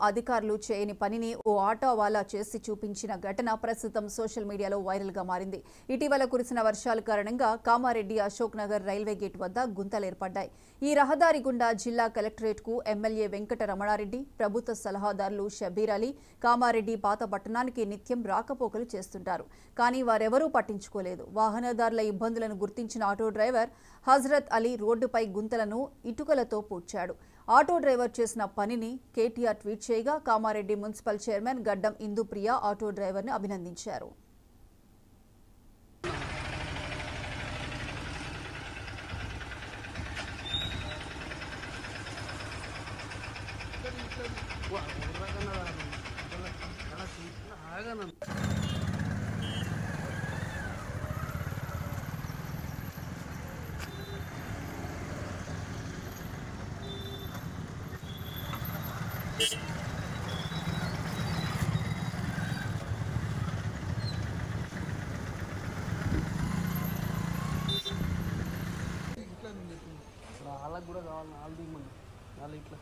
అధికారులు చేయని పనిని ఓ ఆటో వాలా చేసి చూపించిన ఘటన ప్రస్తుతం సోషల్ మీడియాలో వైరల్ గా మారింది. ఇటీవల కురిసిన వర్షాల కారణంగా కామారెడ్డి అశోక్ నగర్ రైల్వే గేట్ వద్ద గుంతలు ఏర్పడ్డాయి. ఈ రహదారి గుండా జిల్లా కలెక్టరేట్ కు ఎమ్మెల్యే వెంకట రమణారెడ్డి, ప్రభుత్వ సలహాదారులు షబీర్ అలీ, కామారెడ్డి పాత పట్టణానికి నిత్యం రాకపోకలు చేస్తుంటారు. కానీ వారెవరూ పట్టించుకోలేదు. వాహనదారుల ఇబ్బందులను గుర్తించిన ఆటో డ్రైవర్ హజరత్ అలీ రోడ్డుపై గుంతలను ఇటుకలతో పూడ్చాడు. ఆటో డ్రైవర్ చేసిన పనిని కేటీఆర్ ట్వీట్ చేయగా కామారెడ్డి మున్సిపల్ చైర్మన్ గడ్డం ఇందుప్రియ ఆటో డ్రైవర్ని అభినందించారు. వాళ్ళకు కూడా కావాలి, వాళ్ళు దిగమని వాళ్ళు ఇట్లా